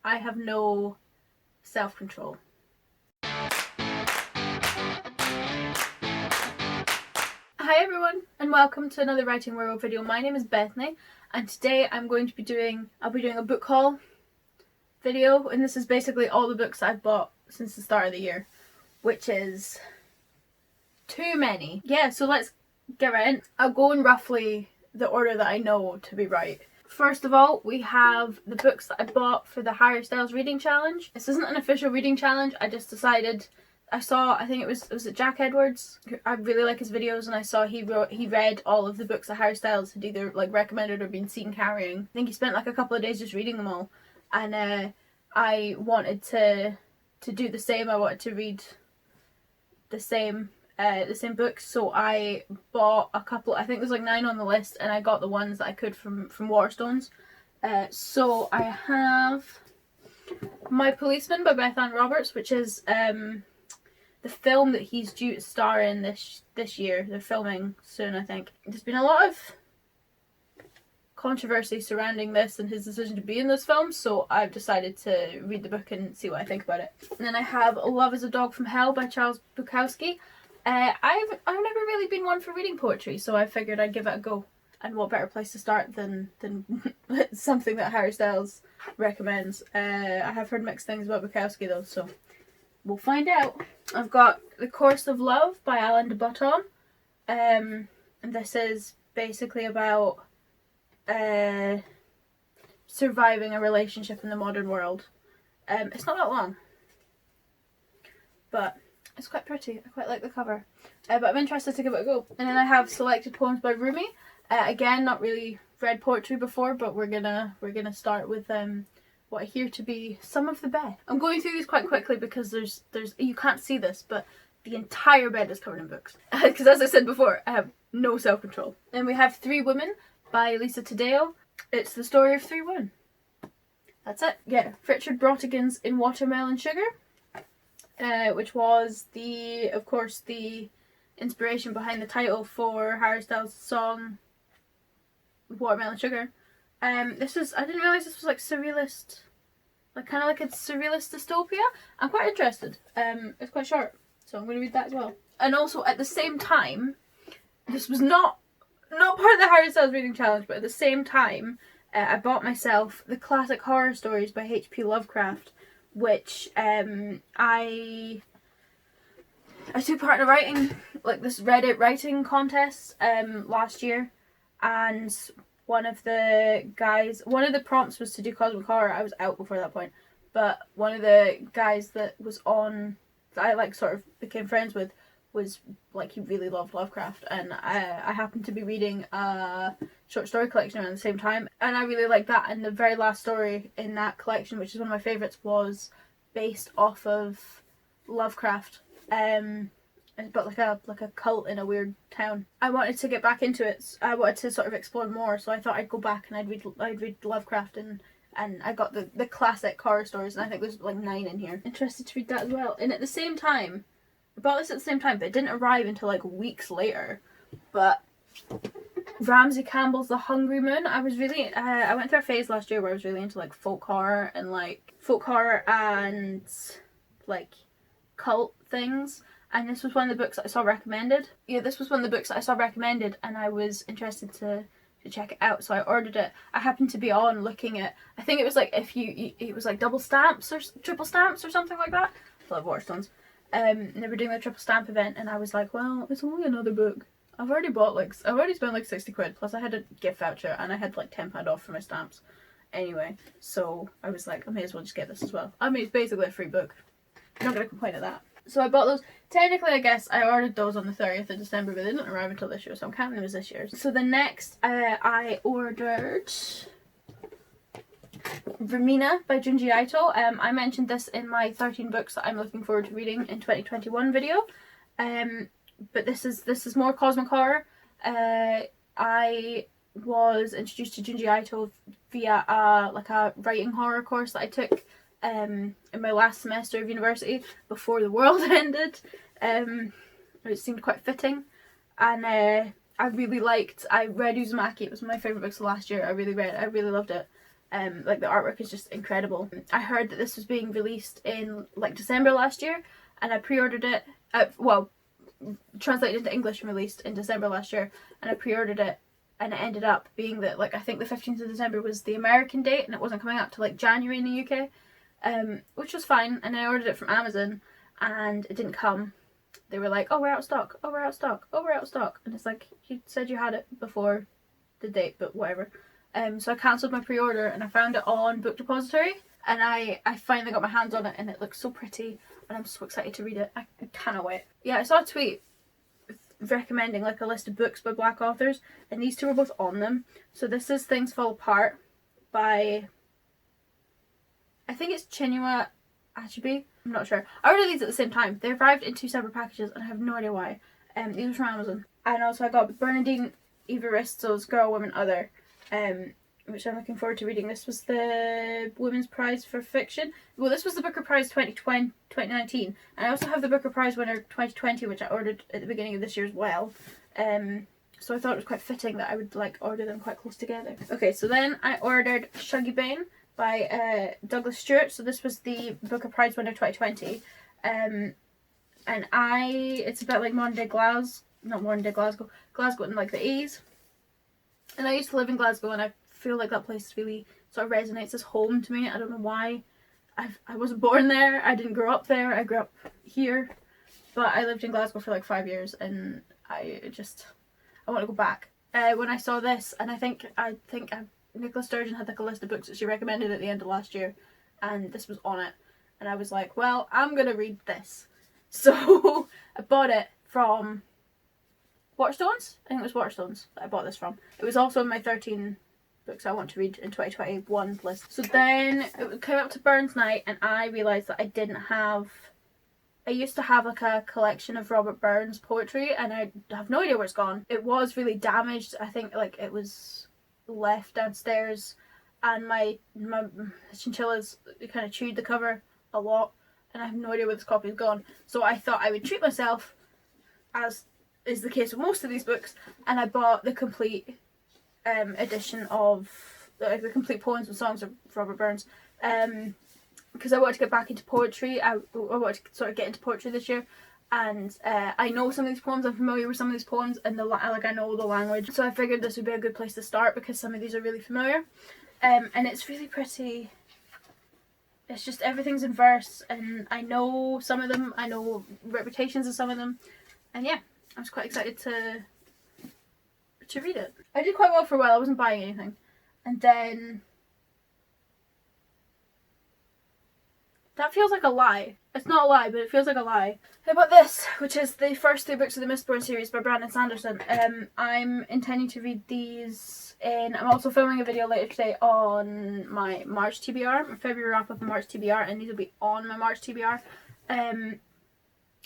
I have no self-control. Hi everyone, and welcome to another Writing Werewolf video. My name is Bethany, and today I'll be doing a book haul video, and this is basically all the books I've bought since the start of the year, which is too many. Yeah, so let's get right in. I'll go in roughly the order that I know to be right. First of all, we have the books that I bought for the Higher Styles reading challenge. This isn't an official reading challenge. I just decided, I think it was Jack Edwards. I really like his videos, and I saw he read all of the books that Higher Styles had either like recommended or been seen carrying. I think he spent like a couple of days just reading them all, and I wanted to do the same. I wanted to read the same books, so I bought a couple. I think there's like 9 on the list, and I got the ones that I could from Waterstones. So I have My Policeman by Beth Ann Roberts, which is the film that he's due to star in this year. They're filming soon, I think. There's been a lot of controversy surrounding this and his decision to be in this film, so I've decided to read the book and see what I think about it. And then I have Love is a Dog from Hell by Charles Bukowski. I've never really been one for reading poetry, so I figured I'd give it a go. And what better place to start than something that Harry Styles recommends. I have heard mixed things about Bukowski though, so we'll find out. I've got The Course of Love by Alain de Botton. And this is basically about surviving a relationship in the modern world. It's not that long, but it's quite pretty. I quite like the cover. But I'm interested to give it a go. And then I have Selected Poems by Rumi. Again, not really read poetry before, but we're gonna start with what I hear to be some of the best. I'm going through these quite quickly because there's you can't see this, but the entire bed is covered in books. Because as I said before, I have no self-control. And we have 3 Women by Lisa Taddeo. It's the story of 3 women. That's it. Yeah, Richard Brautigan's In Watermelon Sugar, which was of course the inspiration behind the title for Harry Styles' song Watermelon Sugar. I didn't realise this was like surrealist, like kind of like a surrealist dystopia. I'm quite interested. It's quite short, so I'm going to read that as well. And also at the same time, this was not part of the Harry Styles reading challenge, but at the same time, I bought myself The Classic Horror Stories by H.P. Lovecraft, which I took part in a writing, like this Reddit writing contest last year, and one of the prompts was to do cosmic horror. I was out before that point, but one of the guys that I like sort of became friends with was like, he really loved Lovecraft, and I happened to be reading a short story collection around the same time, and I really liked that. And the very last story in that collection, which is one of my favourites, was based off of Lovecraft. It's about like a cult in a weird town. I wanted to get back into it. I wanted to sort of explore more, so I thought I'd go back and I'd read Lovecraft, and I got the classic horror stories, and I think there's like 9 in here. Interested to read that as well. And at the same time, I bought this at the same time, but it didn't arrive until like weeks later. But Ramsay Campbell's The Hungry Moon. I was really I went through a phase last year where I was really into like folk horror and like cult things, and this was one of the books that I saw recommended. Yeah, this was one of the books that I saw recommended, and I was interested to check it out, so I ordered it. I happened to be on looking at, I think it was like it was like double stamps or triple stamps or something like that. I love Waterstones. And they were doing the triple stamp event, and I was like, well, it's only another book. I've already spent like 60 quid, plus I had a gift voucher, and I had like £10 off for my stamps anyway, so I was like, I may as well just get this as well. I mean, it's basically a free book. I'm not going to complain at that. So I bought those. Technically, I guess I ordered those on the 30th of December, but they didn't arrive until this year, so I'm counting them as this year's. So the next, I ordered Vermina by Junji Ito. I mentioned this in my 13 books that I'm looking forward to reading in 2021 video. But this is more cosmic horror. I was introduced to Junji Ito via a writing horror course that I took in my last semester of university before the world ended. It seemed quite fitting, and I read Uzumaki. It was one of my favourite books of last year. I really loved it. Like the artwork is just incredible. I heard that this was being released in like December last year, and I pre-ordered it. Well, translated into English and released in December last year, and I pre-ordered it, and it ended up being that, like, I think the 15th of December was the American date, and it wasn't coming out till like January in the UK, which was fine. And I ordered it from Amazon, and it didn't come. They were like, oh, we're out of stock, oh, we're out of stock, oh, we're out of stock, and it's like, you said you had it before the date, but whatever. So I cancelled my pre-order, and I found it on Book Depository, and I finally got my hands on it, and it looks so pretty, and I'm so excited to read it. I cannot wait. Yeah, I saw a tweet recommending like a list of books by black authors, and these two were both on them. So this is Things Fall Apart by, I think it's Chinua Achebe. I'm not sure. I ordered these at the same time. They arrived in 2 separate packages, and I have no idea why. These were from Amazon. And also I got Bernardine Evaristo's Girl, Woman, Other, which I'm looking forward to reading. This was the Women's Prize for Fiction. Well, this was the Booker Prize 2019. And I also have the Booker Prize winner 2020, which I ordered at the beginning of this year as well. So I thought it was quite fitting that I would like order them quite close together. Okay, so then I ordered Shuggy Bane by Douglas Stewart. So this was the Booker Prize winner 2020. And it's about like modern day Glasgow, not modern day Glasgow, Glasgow in like the 80s. And I used to live in Glasgow, and I feel like that place really sort of resonates as home to me. I don't know why. I wasn't born there, I didn't grow up there, I grew up here, but I lived in Glasgow for like 5 years, and I want to go back. When I saw this, and I think Nicola Sturgeon had like a list of books that she recommended at the end of last year, and this was on it, and I was like, well, I'm gonna read this. So I bought it from Waterstones. I think it was Waterstones that I bought this from. It was also in my 13 books I want to read in 2021 list. So then it came up to Burns Night, and I realised that I used to have like a collection of Robert Burns poetry, and I have no idea where it's gone. It was really damaged. I think like it was left downstairs, and my chinchillas kind of chewed the cover a lot, and I have no idea where this copy is gone. So I thought I would treat myself, as is the case with most of these books, and I bought the complete edition of the complete poems and songs of Robert Burns, because I wanted to get back into poetry. I wanted to sort of get into poetry this year, and I know some of these poems. I'm familiar with some of these poems, and I know the language. So I figured this would be a good place to start, because some of these are really familiar, and it's really pretty. It's just everything's in verse, and I know some of them. I know reputations of some of them, and yeah, I was quite excited to read it. I did quite well for a while. I wasn't buying anything, and then that feels like a lie. It's not a lie, but it feels like a lie. How about this, which is the first 3 books of the Mistborn series by Brandon Sanderson. I'm intending to read these I'm also filming a video later today on my March TBR, my February wrap up and March TBR, and these will be on my March TBR,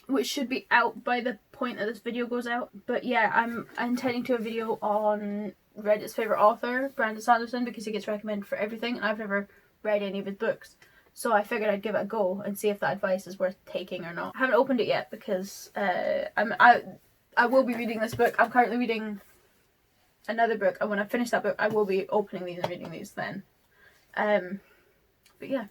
which should be out by the point that this video goes out. But yeah, I'm intending to do a video on Reddit's favourite author, Brandon Sanderson, because he gets recommended for everything, and I've never read any of his books. So I figured I'd give it a go and see if that advice is worth taking or not. I haven't opened it yet because I will be reading this book. I'm currently reading another book, and when I finish that book I will be opening these and reading these then. But yeah,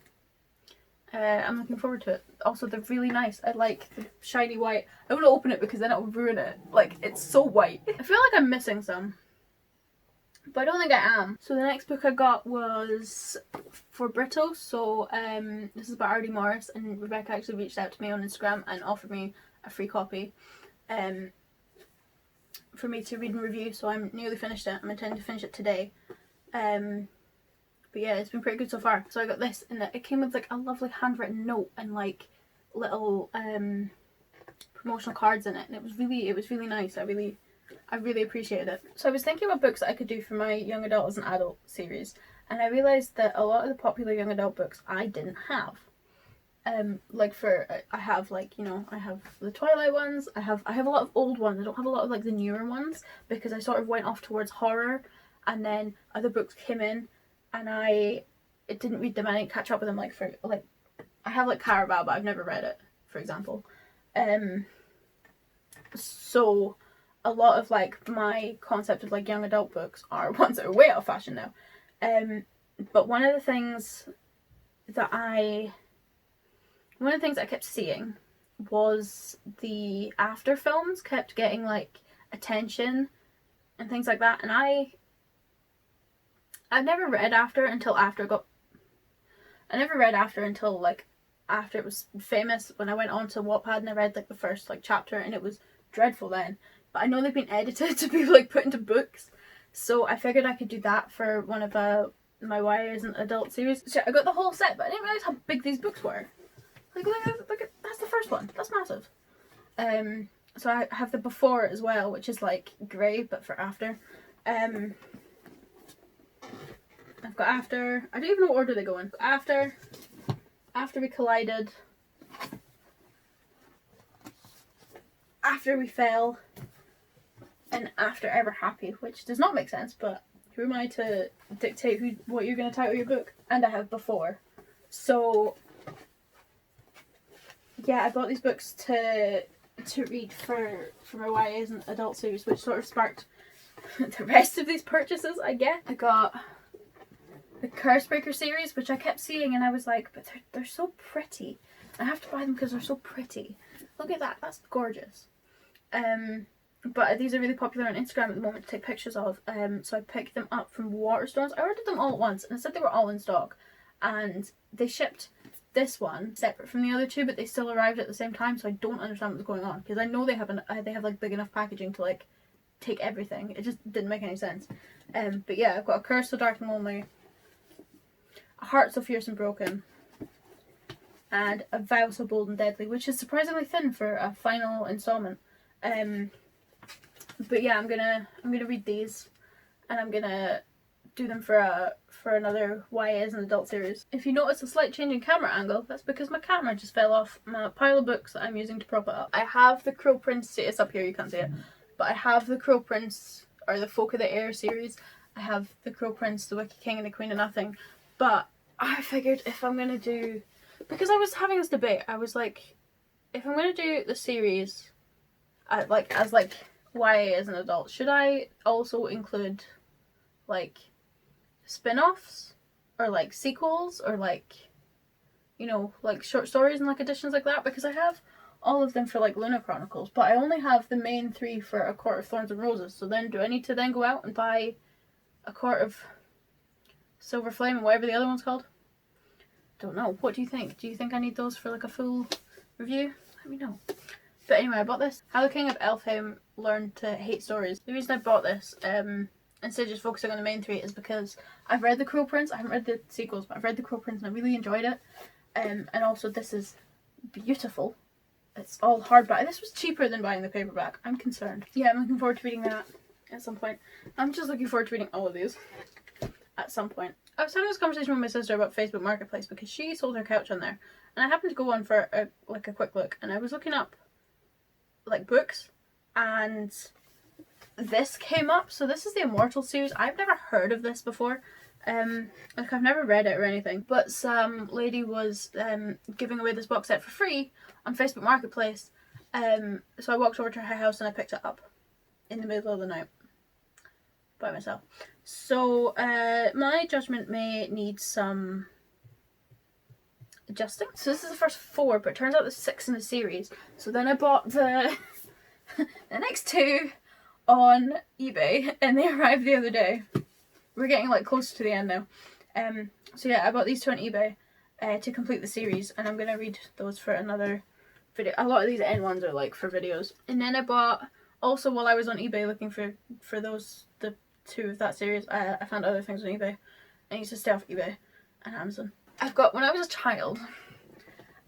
I'm looking forward to it. Also, they're really nice. I like the shiny white. I want to open it because then it will ruin it. Like, it's so white. I feel like I'm missing some, but I don't think I am. So the next book I got was For Brittle. So this is by R.D. Morris, and Rebecca actually reached out to me on Instagram and offered me a free copy for me to read and review. So I'm nearly finished it. I'm intending to finish it today. But yeah, it's been pretty good so far. So I got this, and it came with like a lovely handwritten note and like little promotional cards in it, and it was really nice. I really appreciated it. So I was thinking about books that I could do for my young adult as an adult series, and I realised that a lot of the popular young adult books I didn't have. I have the Twilight ones, I have a lot of old ones. I don't have a lot of like the newer ones, because I sort of went off towards horror, and then other books came in, and I didn't read them. I didn't catch up with them. I have like Carabao, but I've never read it, for example. So a lot of like my concept of like young adult books are ones that are way out of fashion now. But one of the things that I kept seeing was the after films kept getting like attention and things like that, and I never read after until like after it was famous, when I went on to Wattpad and I read like the first like chapter, and it was dreadful then. But I know they've been edited to be like put into books, so I figured I could do that for one of my YA as an adult series. So I got the whole set, but I didn't realise how big these books were. Like that's the first one. That's massive. So I have the before as well, which is like grey but for after. I've got after. I don't even know what order they go in. After we collided. After we fell. And after ever happy, which does not make sense, but who am I to dictate what you're going to title your book? And I have before. So yeah, I bought these books to read for my YA as an adult series, which sort of sparked the rest of these purchases, I guess. I got the Cursebreaker series, which I kept seeing and I was like, but they're so pretty. I have to buy them because they're so pretty. Look at that, that's gorgeous. But these are really popular on Instagram at the moment to take pictures of. So I picked them up from Waterstones. I ordered them all at once and it said they were all in stock. And they shipped this one separate from the other two, but they still arrived at the same time, so I don't understand what's going on. Because I know they have like big enough packaging to like take everything. It just didn't make any sense. But yeah, I've got A Curse So Dark and Lonely, A Heart So Fierce and Broken, and A Vow So Bold and Deadly, which is surprisingly thin for a final installment. But yeah, I'm gonna read these, and I'm gonna do them for another YA as an adult series. If you notice a slight change in camera angle, that's because my camera just fell off my pile of books that I'm using to prop it up. I have the Crow Prince, it's up here, you can't see it, but I have the Crow Prince, or the Folk of the Air series. I have the Crow Prince, the Wicked King, and the Queen of Nothing. But I figured if I'm gonna do, because I was having this debate, I was like, if I'm gonna do the series, as YA as an adult, should I also include like spin-offs or like sequels or like, you know, like short stories and like editions like that? Because I have all of them for like Luna Chronicles, but I only have the main 3 for A Court of Thorns and Roses. So then do I need to then go out and buy A Court of Silver Flame and whatever the other one's called? Don't know. What do you think? Do you think I need those for like a full review? Let me know. But anyway, I bought this. How the King of Elfheim Learned to Hate Stories. The reason I bought this, instead of just focusing on the main 3, is because I've read The Crow Prince. I haven't read the sequels, but I've read The Crow Prince and I really enjoyed it. And also this is beautiful. It's all hardback. This was cheaper than buying the paperback. I'm concerned. Yeah, I'm looking forward to reading that at some point. I'm just looking forward to reading all of these at some point. I was having this conversation with my sister about Facebook Marketplace because she sold her couch on there. And I happened to go on for a quick look, and I was looking up like books, and this came up. So this is the Immortal Series. I've never heard of this before. Like I've never read it or anything, but some lady was giving away this box set for free on Facebook Marketplace. So I walked over to her house and I picked it up in the middle of the night by myself. So my judgment may need some adjusting. So this is the first 4, but it turns out there's 6 in the series. So then I bought the the next 2 on eBay, and they arrived the other day. We're getting like close to the end now. So yeah, I bought these 2 on eBay to complete the series, and I'm gonna read those for another video. A lot of these end ones are like for videos. And then I bought, also while I was on eBay looking for those, the 2 of that series, I found other things on eBay. I used to stay off eBay and Amazon. I've got, when I was a child,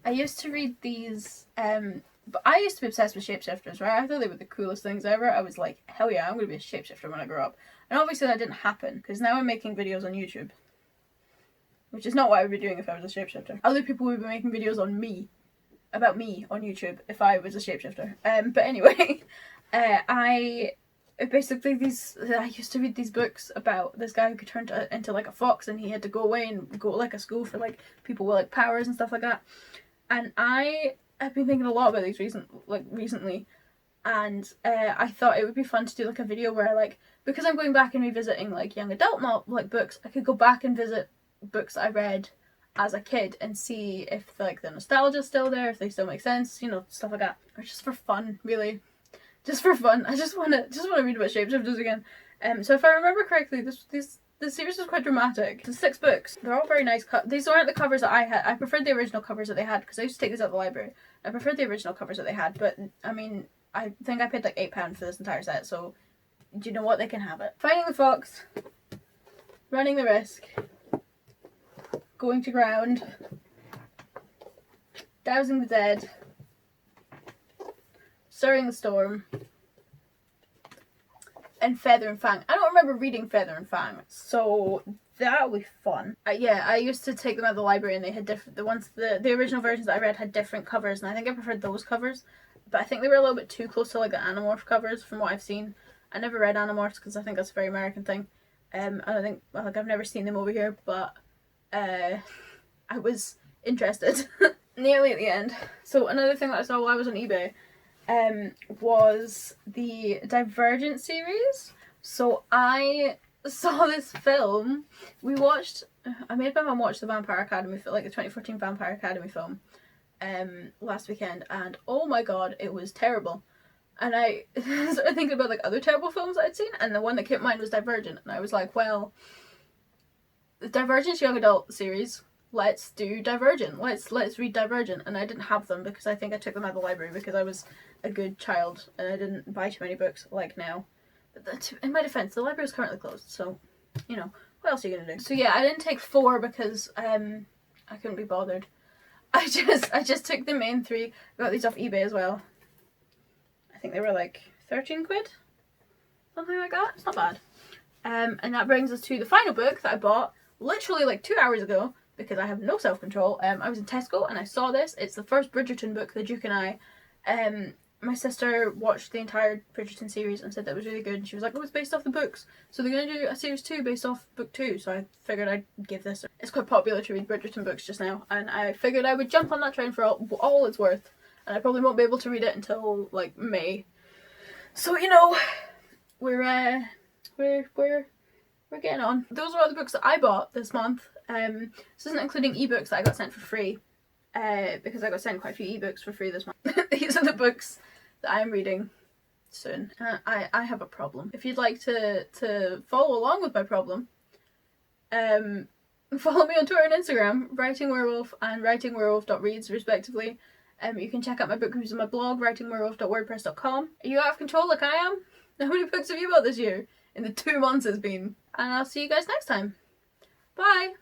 I used to read these, but I used to be obsessed with shapeshifters, right? I thought they were the coolest things ever. I was like, hell yeah, I'm going to be a shapeshifter when I grow up. And obviously that didn't happen, because now I'm making videos on YouTube. Which is not what I would be doing if I was a shapeshifter. Other people would be making videos on me, about me on YouTube, if I was a shapeshifter. But anyway, I used to read these books about this guy who could turn into like a fox, and he had to go away and go to like a school for like people with like powers and stuff like that. And I have been thinking a lot about these recently, and I thought it would be fun to do like a video where, like, because I'm going back and revisiting like young adult books, I could go back and visit books that I read as a kid and see if like the nostalgia's still there, if they still make sense, you know, stuff like that. Or just for fun, really. Just for fun. I just wanna read about shapeshifters again. So if I remember correctly, this series was quite dramatic. The 6 books. They're all very nice. These aren't the covers that I had. I preferred the original covers that they had because I used to take these out of the library. I preferred the original covers that they had, but I mean, I think I paid like £8 for this entire set, so do you know what? They can have it. Finding the Fox, Running the Risk, Going to Ground, Dousing the Dead, Stirring the Storm, and Feather and Fang. I don't remember reading Feather and Fang, so that'll be fun. Yeah, I used to take them out of the library and they had different, the original versions that I read had different covers, and I think I preferred those covers, but I think they were a little bit too close to like the Animorph covers from what I've seen. I never read Animorphs because I think that's a very American thing. I don't think, well, like I've never seen them over here, but I was interested nearly at the end. So another thing that I saw while I was on eBay was the Divergent series. So I saw this film. I made my mum watch the Vampire Academy, like the 2014 Vampire Academy film last weekend, and oh my god, it was terrible. And I started thinking about like other terrible films that I'd seen, and the one that came to mind was Divergent, and I was like, well, the Divergent's young adult series, let's do Divergent. Let's read Divergent. And I didn't have them because I think I took them out of the library because I was a good child and I didn't buy too many books like now. But in my defense, the library is currently closed, so you know, what else are you gonna do? So yeah, I didn't take 4 because I couldn't be bothered. I just took the main 3. I got these off eBay as well. I think they were like 13 quid, something like that. It's not bad. And that brings us to the final book that I bought literally like 2 hours ago because I have no self-control. I was in Tesco and I saw this. It's the first Bridgerton book, The Duke and I. My sister watched the entire Bridgerton series and said that it was really good. And she was like, oh, it's based off the books. So they're going to do a series 2 based off book 2. So I figured I'd give this. It's quite popular to read Bridgerton books just now. And I figured I would jump on that train for all it's worth. And I probably won't be able to read it until like May. So, you know, we're getting on. Those are all the books that I bought this month. This isn't including ebooks that I got sent for free. Because I got sent quite a few ebooks for free this month. These are the books that I'm reading soon. I have a problem. If you'd like to follow along with my problem, follow me on Twitter and Instagram, Writing Werewolf and writingwerewolf.reads respectively. You can check out my book reviews on my blog, writingwerewolf.wordpress.com. Are you out of control like I am? How many books have you bought this year? In the 2 months it's been. And I'll see you guys next time. Bye!